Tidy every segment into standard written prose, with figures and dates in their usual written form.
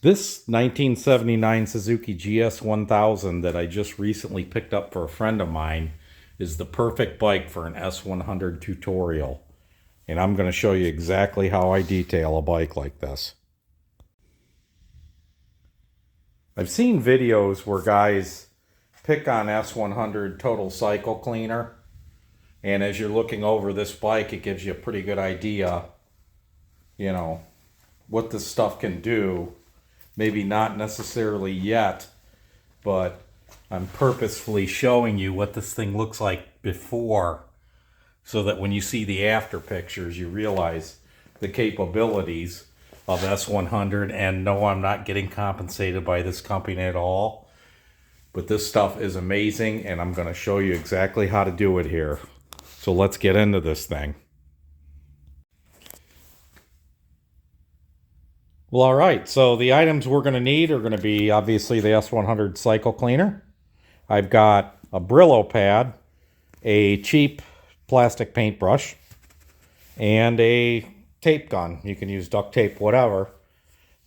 This 1979 Suzuki GS1000 that I just recently picked up for a friend of mine is the perfect bike for an S100 tutorial. And I'm going to show you exactly how I detail a bike like this. I've seen videos where guys pick on S100 total cycle cleaner. And as you're looking over this bike, it gives you a pretty good idea, what this stuff can do. Maybe not necessarily yet, but I'm purposefully showing you what this thing looks like before, so that when you see the after pictures, you realize the capabilities of S100. And no, I'm not getting compensated by this company at all, but this stuff is amazing, and I'm going to show you exactly how to do it here. So let's get into this thing. Well, all right, so the items we're going to need are going to be obviously the S100 cycle cleaner. I've got a Brillo pad, a cheap plastic paintbrush, and a tape gun. You can use duct tape, whatever,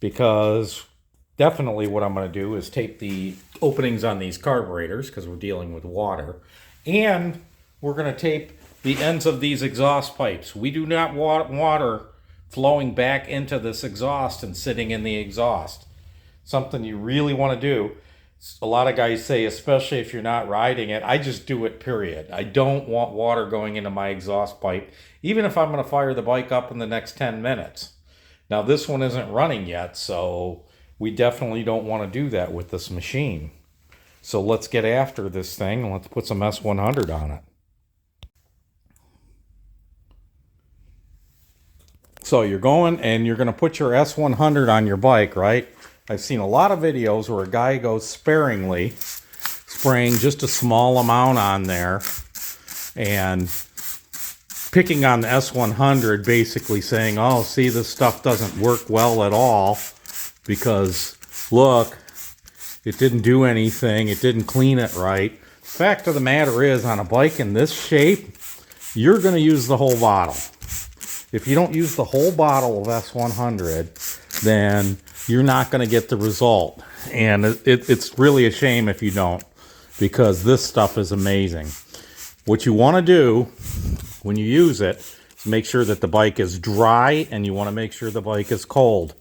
because definitely what I'm going to do is tape the openings on these carburetors because we're dealing with water. And we're going to tape the ends of these exhaust pipes. We do not want water flowing back into this exhaust and sitting in the exhaust. Something you really want to do. A lot of guys say, especially if you're not riding it, I just do it, period. I don't want water going into my exhaust pipe, even if I'm going to fire the bike up in the next 10 minutes. Now, this one isn't running yet, so we definitely don't want to do that with this machine. So let's get after this thing and let's put some S100 on it. So you're going and you're going to put your S100 on your bike, right? I've seen a lot of videos where a guy goes sparingly, spraying just a small amount on there and picking on the S100, basically saying, oh, see, this stuff doesn't work well at all because, look, it didn't do anything. It didn't clean it right. Fact of the matter is, on a bike in this shape, you're going to use the whole bottle. If you don't use the whole bottle of S100, then you're not going to get the result. And it's really a shame if you don't, because this stuff is amazing. What you want to do when you use it is make sure that the bike is dry, and you want to make sure the bike is cold.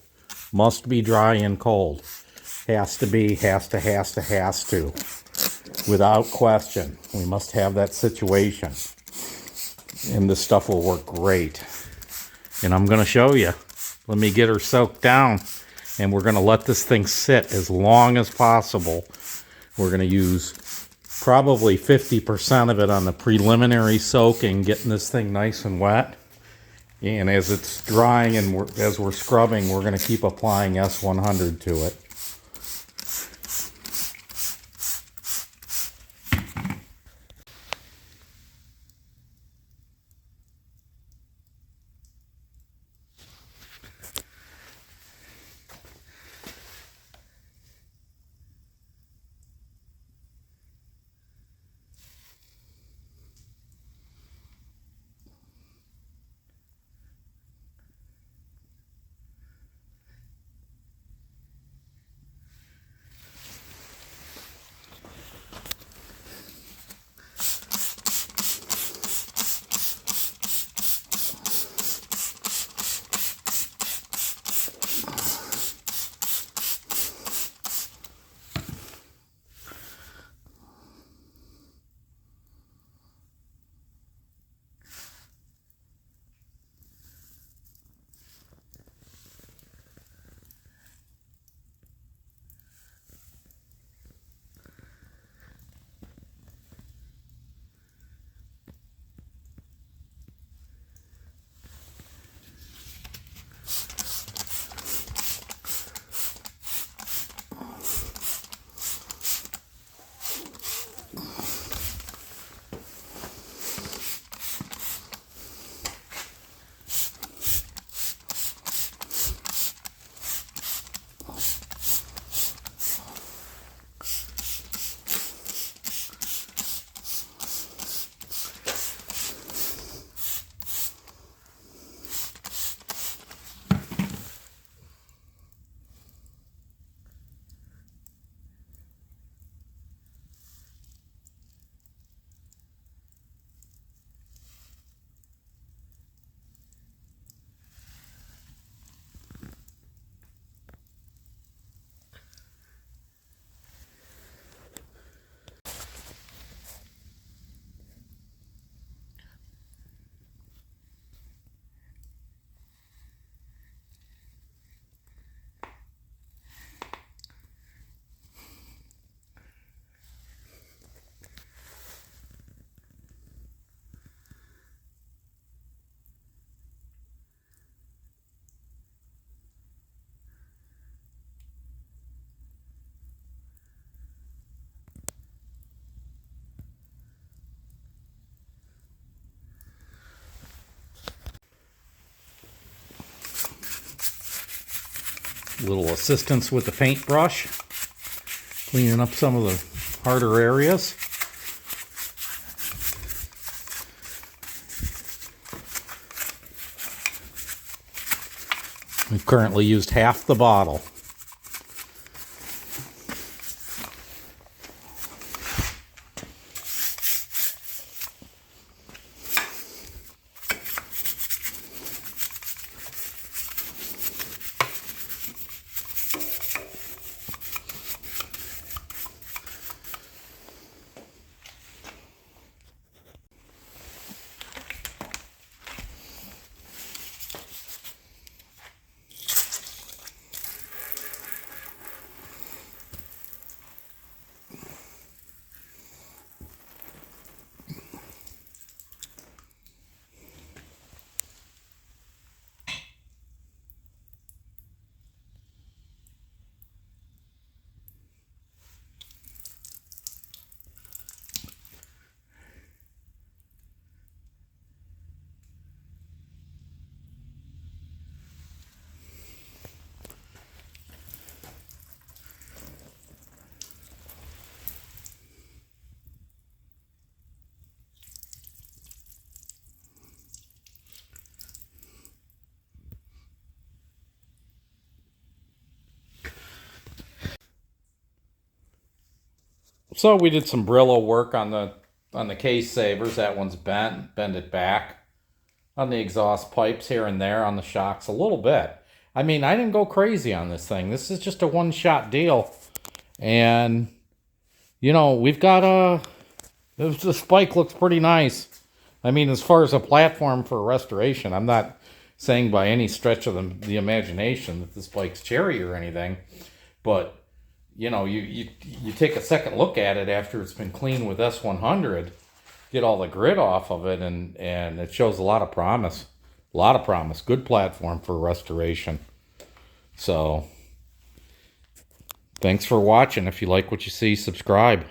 Must be dry and cold. Has to be, has to. Without question. We must have that situation. And this stuff will work great. And I'm going to show you. Let me get her soaked down. And we're going to let this thing sit as long as possible. We're going to use probably 50% of it on the preliminary soaking, getting this thing nice and wet. And as it's drying and as we're scrubbing, we're going to keep applying S100 to it. Little assistance with the paintbrush, cleaning up some of the harder areas. We've currently used half the bottle. So we did some Brillo work on the case savers. That one's bent, bend it back. On the exhaust pipes here and there, on the shocks a little bit. I mean, I didn't go crazy on this thing. This is just a one-shot deal. And, you know, we've got the spike looks pretty nice. I mean, as far as a platform for restoration, I'm not saying by any stretch of the imagination that this bike's cherry or anything. But, you know, you take a second look at it after it's been cleaned with S100, get all the grit off of it, and it shows a lot of promise. A lot of promise. Good platform for restoration. So, thanks for watching. If you like what you see, subscribe.